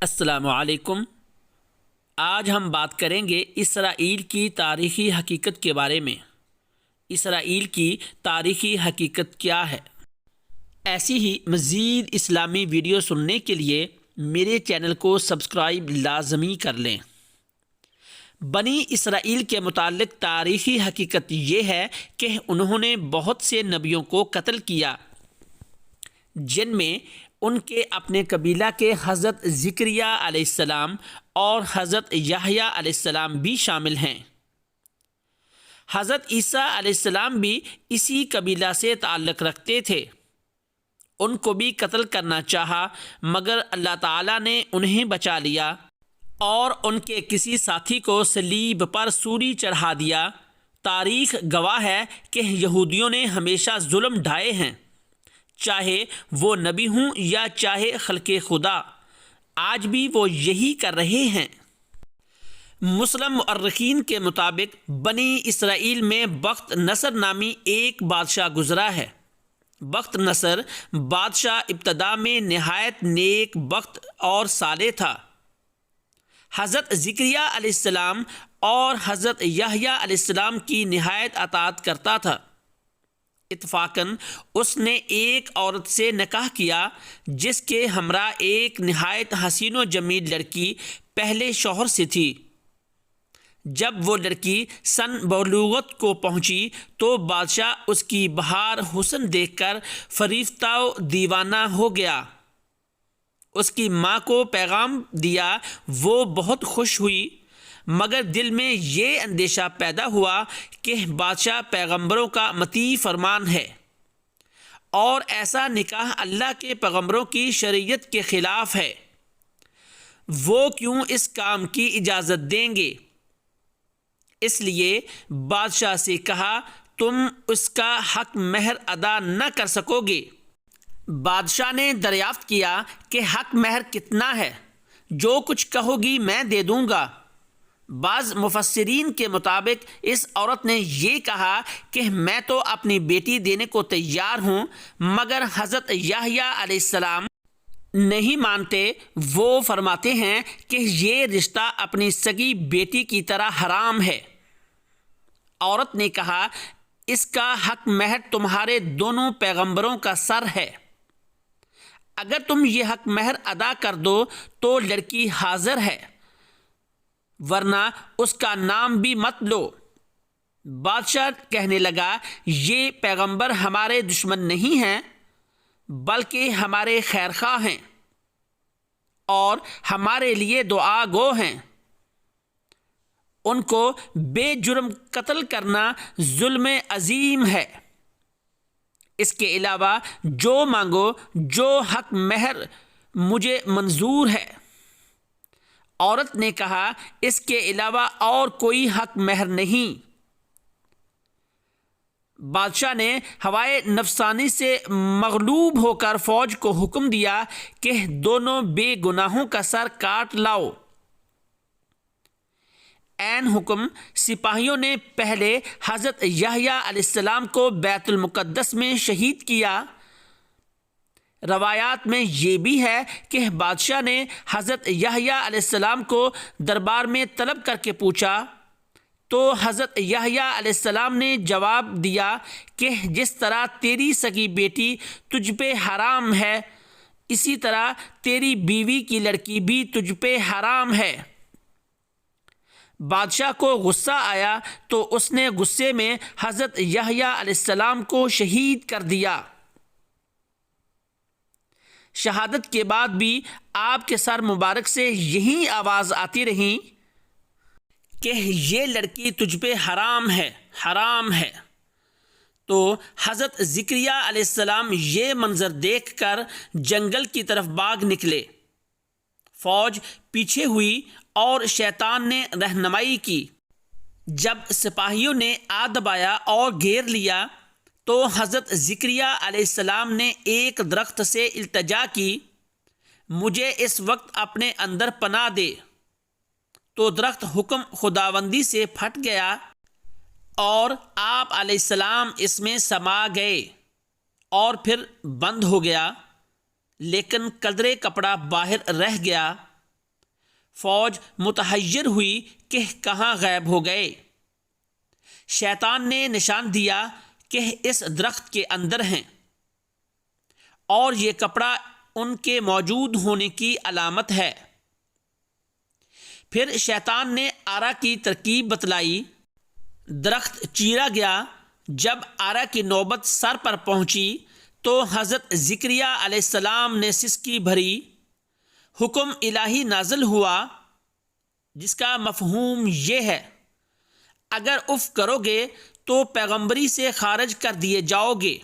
السلام علیکم۔ آج ہم بات کریں گے اسرائیل کی تاریخی حقیقت کے بارے میں۔ اسرائیل کی تاریخی حقیقت کیا ہے؟ ایسی ہی مزید اسلامی ویڈیو سننے کے لیے میرے چینل کو سبسکرائب لازمی کر لیں۔ بنی اسرائیل کے متعلق تاریخی حقیقت یہ ہے کہ انہوں نے بہت سے نبیوں کو قتل کیا، جن میں ان کے اپنے قبیلہ کے حضرت زکریا علیہ السلام اور حضرت یحییٰ علیہ السلام بھی شامل ہیں۔ حضرت عیسیٰ علیہ السلام بھی اسی قبیلہ سے تعلق رکھتے تھے۔ ان کو بھی قتل کرنا چاہا، مگر اللہ تعالیٰ نے انہیں بچا لیا اور ان کے کسی ساتھی کو صلیب پر سولی چڑھا دیا۔ تاریخ گواہ ہے کہ یہودیوں نے ہمیشہ ظلم ڈھائے ہیں، چاہے وہ نبی ہوں یا چاہے خلق خدا، آج بھی وہ یہی کر رہے ہیں۔ مسلم مؤرخین کے مطابق بنی اسرائیل میں بخت نصر نامی ایک بادشاہ گزرا ہے۔ بخت نصر بادشاہ ابتدا میں نہایت نیک بخت اور صالح تھا۔ حضرت زکریا علیہ السلام اور حضرت یحییٰ علیہ السلام کی نہایت اطاعت کرتا تھا۔ اتفاقاً اس نے ایک عورت سے نکاح کیا جس کے ہمراہ ایک نہایت حسین و جمیل لڑکی پہلے شوہر سے تھی۔ جب وہ لڑکی سن بلوغت کو پہنچی تو بادشاہ اس کی بہار حسن دیکھ کر فریفتہ و دیوانہ ہو گیا۔ اس کی ماں کو پیغام دیا، وہ بہت خوش ہوئی، مگر دل میں یہ اندیشہ پیدا ہوا کہ بادشاہ پیغمبروں کا مطیع فرمان ہے اور ایسا نکاح اللہ کے پیغمبروں کی شریعت کے خلاف ہے، وہ کیوں اس کام کی اجازت دیں گے؟ اس لیے بادشاہ سے کہا، تم اس کا حق مہر ادا نہ کر سکو گے۔ بادشاہ نے دریافت کیا کہ حق مہر کتنا ہے؟ جو کچھ کہو گی میں دے دوں گا۔ بعض مفسرین کے مطابق اس عورت نے یہ کہا کہ میں تو اپنی بیٹی دینے کو تیار ہوں، مگر حضرت یحییٰ علیہ السلام نہیں مانتے۔ وہ فرماتے ہیں کہ یہ رشتہ اپنی سگی بیٹی کی طرح حرام ہے۔ عورت نے کہا، اس کا حق مہر تمہارے دونوں پیغمبروں کا سر ہے، اگر تم یہ حق مہر ادا کر دو تو لڑکی حاضر ہے، ورنہ اس کا نام بھی مت لو۔ بادشاہ کہنے لگا، یہ پیغمبر ہمارے دشمن نہیں ہیں بلکہ ہمارے خیرخواہ ہیں اور ہمارے لیے دعا گو ہیں۔ ان کو بے جرم قتل کرنا ظلم عظیم ہے۔ اس کے علاوہ جو مانگو، جو حق مہر مجھے منظور ہے۔ عورت نے کہا، اس کے علاوہ اور کوئی حق مہر نہیں۔ بادشاہ نے ہوائے نفسانی سے مغلوب ہو کر فوج کو حکم دیا کہ دونوں بے گناہوں کا سر کاٹ لاؤ۔ عین حکم سپاہیوں نے پہلے حضرت یحییٰ علیہ السلام کو بیت المقدس میں شہید کیا۔ روایات میں یہ بھی ہے کہ بادشاہ نے حضرت یحییٰ علیہ السلام کو دربار میں طلب کر کے پوچھا تو حضرت یحییٰ علیہ السلام نے جواب دیا کہ جس طرح تیری سگی بیٹی تجھ پہ حرام ہے، اسی طرح تیری بیوی کی لڑکی بھی تجھ پہ حرام ہے۔ بادشاہ کو غصہ آیا تو اس نے غصے میں حضرت یحییٰ علیہ السلام کو شہید کر دیا۔ شہادت کے بعد بھی آپ کے سر مبارک سے یہی آواز آتی رہی کہ یہ لڑکی تجھ پہ حرام ہے، حرام ہے۔ تو حضرت زکریا علیہ السلام یہ منظر دیکھ کر جنگل کی طرف بھاگ نکلے۔ فوج پیچھے ہوئی اور شیطان نے رہنمائی کی۔ جب سپاہیوں نے آ دبایا اور گھیر لیا تو حضرت زکریا علیہ السلام نے ایک درخت سے التجا کی، مجھے اس وقت اپنے اندر پناہ دے۔ تو درخت حکم خداوندی سے پھٹ گیا اور آپ علیہ السلام اس میں سما گئے اور پھر بند ہو گیا، لیکن قدرے کپڑا باہر رہ گیا۔ فوج متحیر ہوئی کہ کہاں غائب ہو گئے۔ شیطان نے نشان دیا کہ اس درخت کے اندر ہیں اور یہ کپڑا ان کے موجود ہونے کی علامت ہے۔ پھر شیطان نے آرا کی ترکیب بتلائی۔ درخت چیرا گیا۔ جب آرا کی نوبت سر پر پہنچی تو حضرت زکریا علیہ السلام نے سسکی بھری۔ حکم الہی نازل ہوا جس کا مفہوم یہ ہے، اگر اف کرو گے تو پیغمبری سے خارج کر دیے جاؤ گے۔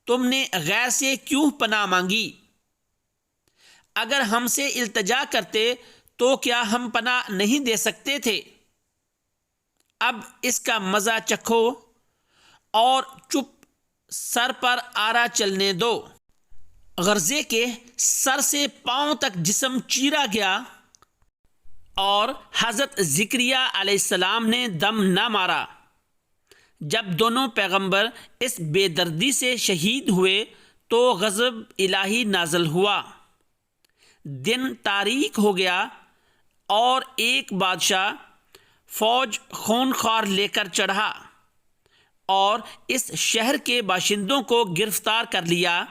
تم نے غیر سے کیوں پناہ مانگی؟ اگر ہم سے التجا کرتے تو کیا ہم پناہ نہیں دے سکتے تھے؟ اب اس کا مزہ چکھو اور چپ سر پر آرا چلنے دو۔ غرضے کے سر سے پاؤں تک جسم چیرا گیا اور حضرت زکریا علیہ السلام نے دم نہ مارا۔ جب دونوں پیغمبر اس بے دردی سے شہید ہوئے تو غضب الہی نازل ہوا۔ دن تاریک ہو گیا اور ایک بادشاہ فوج خونخوار لے کر چڑھا اور اس شہر کے باشندوں کو گرفتار کر لیا۔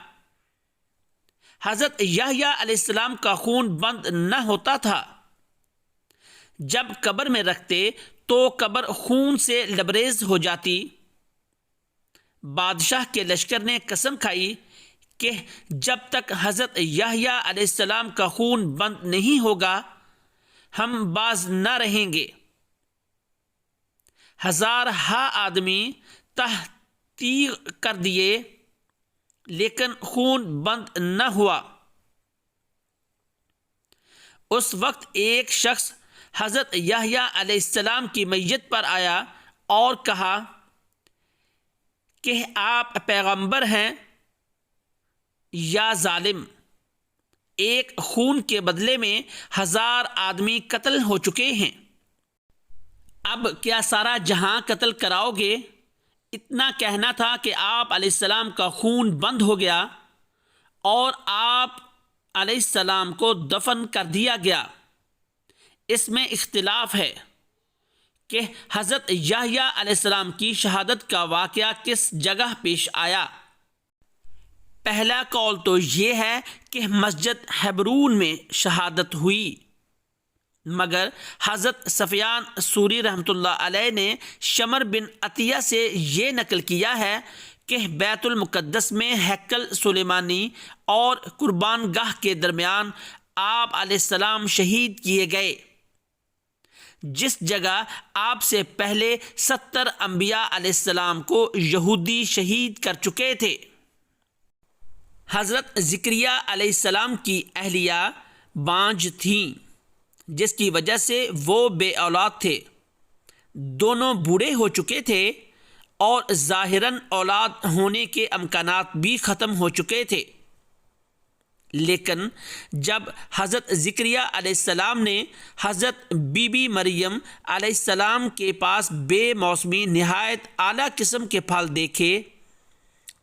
حضرت یحییٰ علیہ السلام کا خون بند نہ ہوتا تھا۔ جب قبر میں رکھتے تو قبر خون سے لبریز ہو جاتی۔ بادشاہ کے لشکر نے قسم کھائی کہ جب تک حضرت یحییٰ علیہ السلام کا خون بند نہیں ہوگا ہم باز نہ رہیں گے۔ ہزارہا آدمی تہ تیغ کر دیے لیکن خون بند نہ ہوا۔ اس وقت ایک شخص حضرت یحییٰ علیہ السلام کی میت پر آیا اور کہا کہ آپ پیغمبر ہیں یا ظالم؟ ایک خون کے بدلے میں 1000 آدمی قتل ہو چکے ہیں، اب کیا سارا جہاں قتل کراؤ گے؟ اتنا کہنا تھا کہ آپ علیہ السلام کا خون بند ہو گیا اور آپ علیہ السلام کو دفن کر دیا گیا۔ اس میں اختلاف ہے کہ حضرت یحییٰ علیہ السلام کی شہادت کا واقعہ کس جگہ پیش آیا۔ پہلا قول تو یہ ہے کہ مسجد حبرون میں شہادت ہوئی، مگر حضرت سفیان ثوری رحمۃ اللہ علیہ نے شمر بن عطیہ سے یہ نقل کیا ہے کہ بیت المقدس میں ہیکل سلیمانی اور قربان گاہ کے درمیان آپ علیہ السلام شہید کیے گئے، جس جگہ آپ سے پہلے 70 انبیاء علیہ السلام کو یہودی شہید کر چکے تھے۔ حضرت زکریا علیہ السلام کی اہلیہ بانجھ تھیں، جس کی وجہ سے وہ بے اولاد تھے۔ دونوں بوڑھے ہو چکے تھے اور ظاہراً اولاد ہونے کے امکانات بھی ختم ہو چکے تھے، لیکن جب حضرت زکریا علیہ السلام نے حضرت بی بی مریم علیہ السلام کے پاس بے موسمی نہایت اعلیٰ قسم کے پھل دیکھے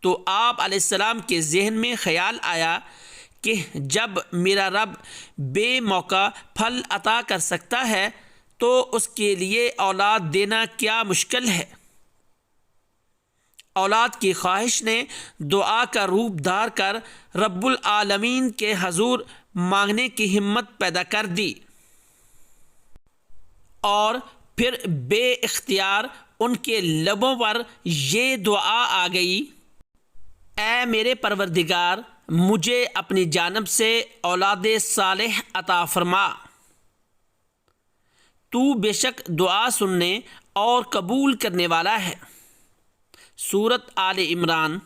تو آپ علیہ السلام کے ذہن میں خیال آیا کہ جب میرا رب بے موقع پھل عطا کر سکتا ہے تو اس کے لیے اولاد دینا کیا مشکل ہے۔ اولاد کی خواہش نے دعا کا روپ دھار کر رب العالمین کے حضور مانگنے کی ہمت پیدا کر دی، اور پھر بے اختیار ان کے لبوں پر یہ دعا آ گئی، اے میرے پروردگار، مجھے اپنی جانب سے اولاد صالح عطا فرما۔ تو بے شک دعا سننے اور قبول کرنے والا ہے۔ سورۃ آل عمران۔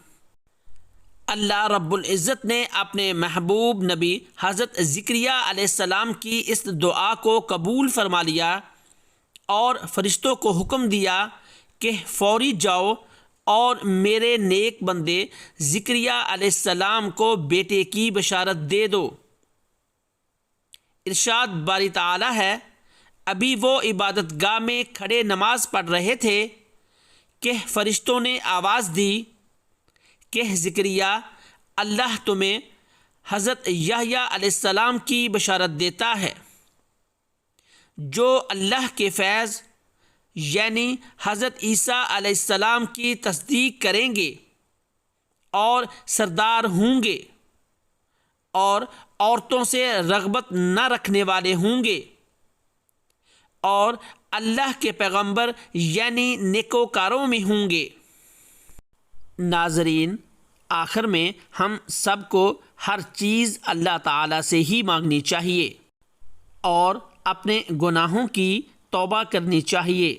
اللہ رب العزت نے اپنے محبوب نبی حضرت زکریا علیہ السلام کی اس دعا کو قبول فرما لیا اور فرشتوں کو حکم دیا کہ فوری جاؤ اور میرے نیک بندے زکریا علیہ السلام کو بیٹے کی بشارت دے دو۔ ارشاد باری تعالی ہے، ابھی وہ عبادت گاہ میں کھڑے نماز پڑھ رہے تھے کہ فرشتوں نے آواز دی کہ زکریا، اللہ تمہیں حضرت یحییٰ علیہ السلام کی بشارت دیتا ہے۔ جو اللہ کے فیض یعنی حضرت عیسیٰ علیہ السلام کی تصدیق کریں گے اور سردار ہوں گے اور عورتوں سے رغبت نہ رکھنے والے ہوں گے اور اللہ کے پیغمبر یعنی نیکوکاروں میں ہوں گے۔ ناظرین، آخر میں ہم سب کو ہر چیز اللہ تعالیٰ سے ہی مانگنی چاہیے اور اپنے گناہوں کی توبہ کرنی چاہیے۔